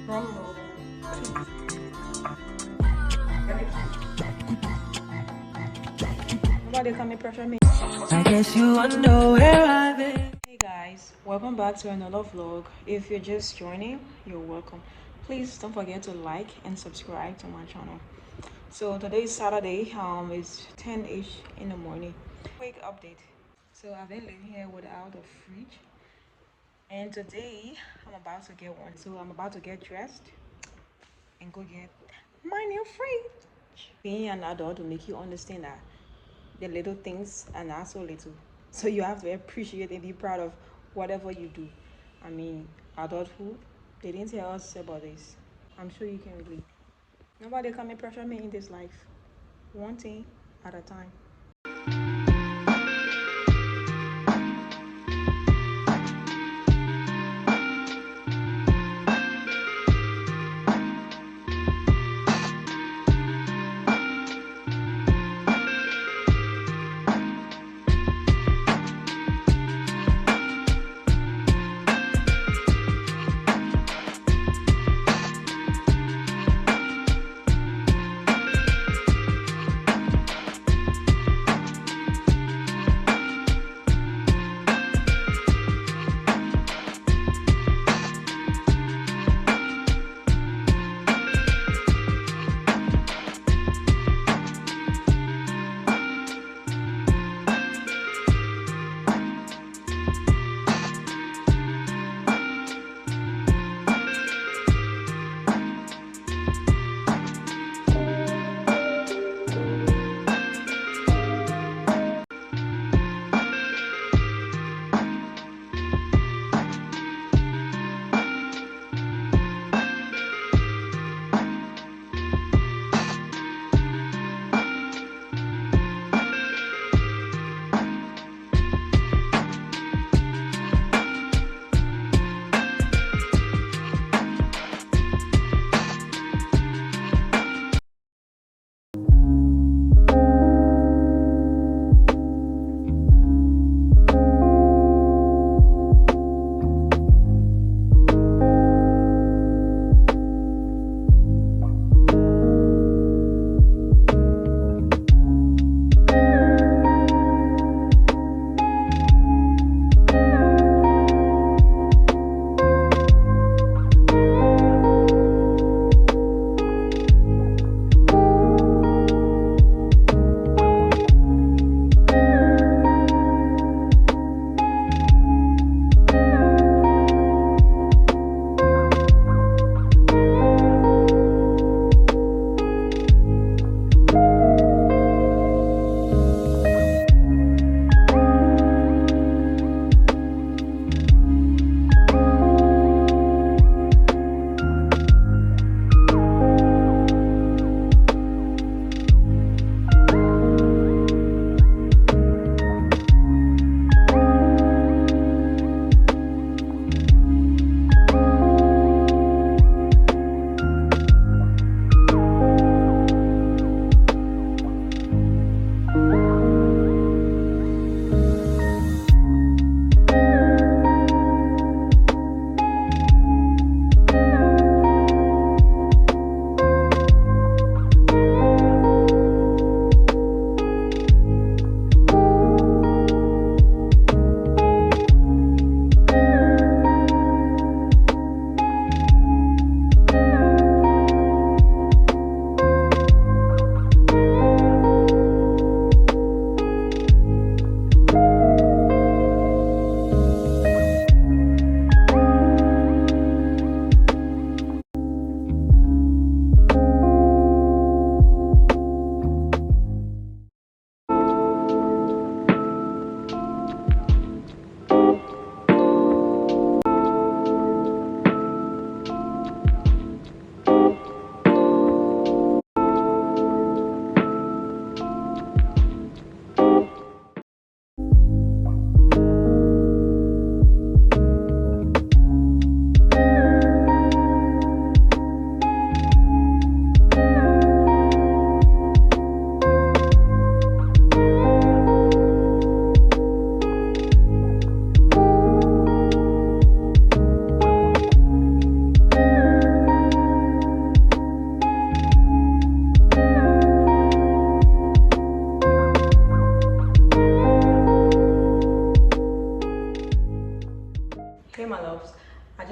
Drum roll. Nobody come and pressure me. I guess you wonder where I've been. Hey guys, welcome back to another vlog. If you're just joining, you're welcome. Please don't forget to like and subscribe to my channel. So today is Saturday. It's 10ish in the morning. Quick update. So I've been living here without a fridge, and today I'm about to get one. So I'm about to get dressed and go get my new fridge. Being an adult will make you understand that the little things are not so little. So you have to appreciate and be proud of whatever you do. I mean, adulthood, they didn't tell us about this. I'm sure you can relate. Nobody come and pressure me in this life. One thing at a time.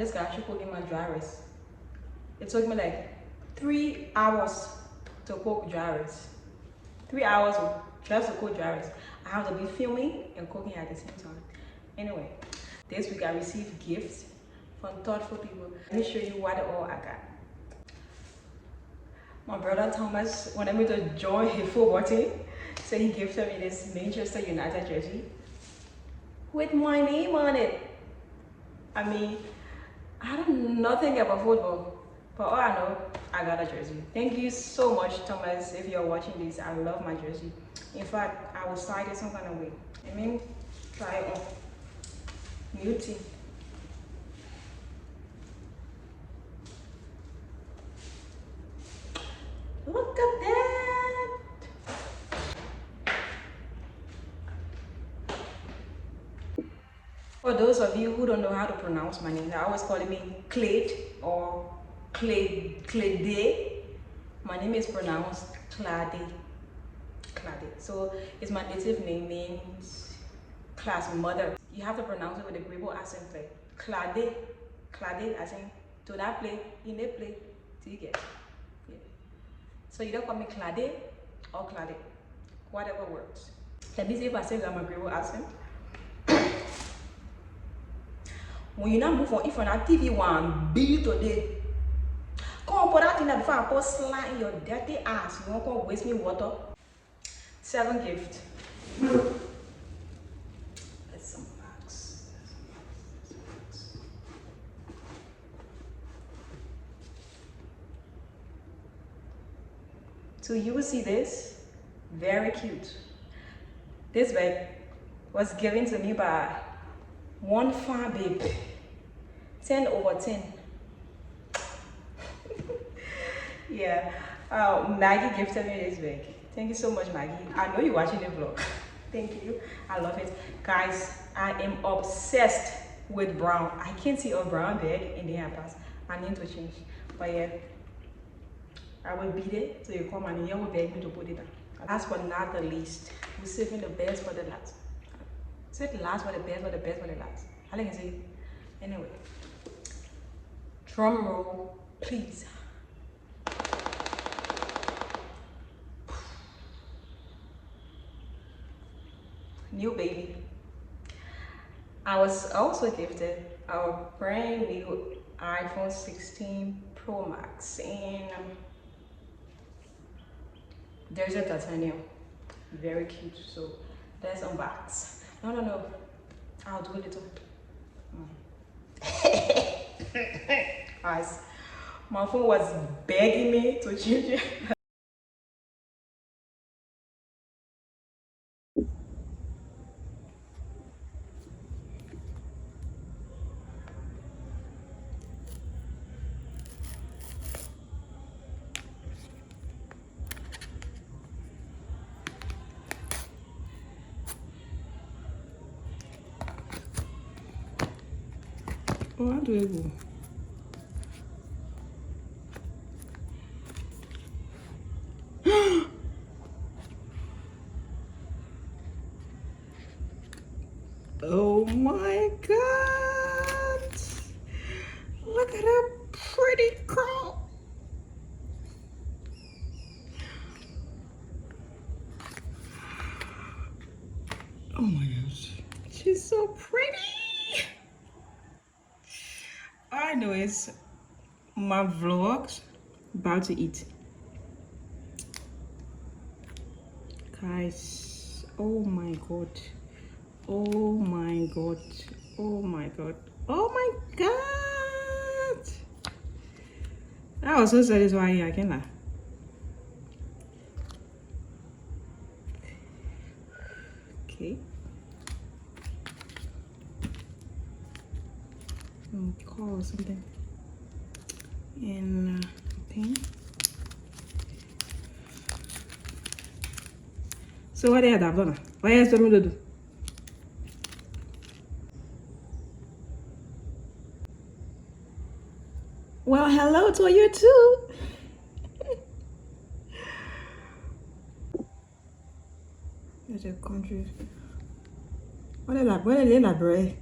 just got to cook in my dry rice. It took me like 3 hours to cook dry rice. 3 hours just to cook dry rice. I have to be filming and cooking at the same time. Anyway, this week I received gifts from thoughtful people. Let me show you what all I got. My brother Thomas wanted me to join his football team, so he gifted me this Manchester United jersey with my name on it. I mean, I don't know nothing about football, but all I know, I got a jersey. Thank you so much, Thomas, if you're watching this. I love my jersey. In fact, I will style it some kind of way. Let me try it on. New team. Look at that! For those of you who don't know how to pronounce my name, they always calling me Clade or Clade. My name is pronounced Clade. Clade. So it's my native name, means class mother. You have to pronounce it with a Grebo accent, like Clade. Clade, as in to that play, in a play, till you get. Yeah. So you don't call me Clade or Clade, whatever works. Let me see if I say that my Grebo accent. When you now move on, if you're on TV one bill today, come put that in there before I put slime in your dirty ass. You won't come waste me water. 7 gifts. Let's unbox. So you will see this. Very cute. This bag was given to me by one fine babe. 10 over 10. Yeah. Maggie gifted me this bag. Thank you so much, Maggie. I know you're watching the vlog. Thank you. I love it. Guys, I am obsessed with brown. I can't see a brown bag in the pass. I need to change. But yeah, I will beat it so you come and you will beg me to put it on. Last but not the least, we're saving the best for the last. Say the last for the best, for the best for the last. I can say it. Anyway, drum roll, please. New baby. I was also gifted a brand new iPhone 16 Pro Max, and there's a titanium. Very cute. So let's unbox. No. I'll do a little. Guys, my phone was begging me to change it. Oh, how do I go? Oh my god! Look at that pretty girl! Oh my gosh, she's so pretty! I know it's my vlogs about to eat. Guys, oh my god. Oh my god. Oh my god. Oh my god. That was so satisfying, I can't lie. Okay. Call or something. And pen. So what do you have done? What else do you do? Well, hello to you too. There's a country. What is that? What is that, bro?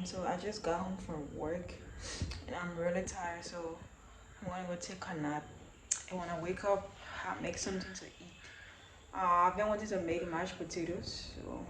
So I just got home from work and I'm really tired, so I'm gonna go take a nap. And when I wake up, I'll make something to eat. I've been wanting to make mashed potatoes, so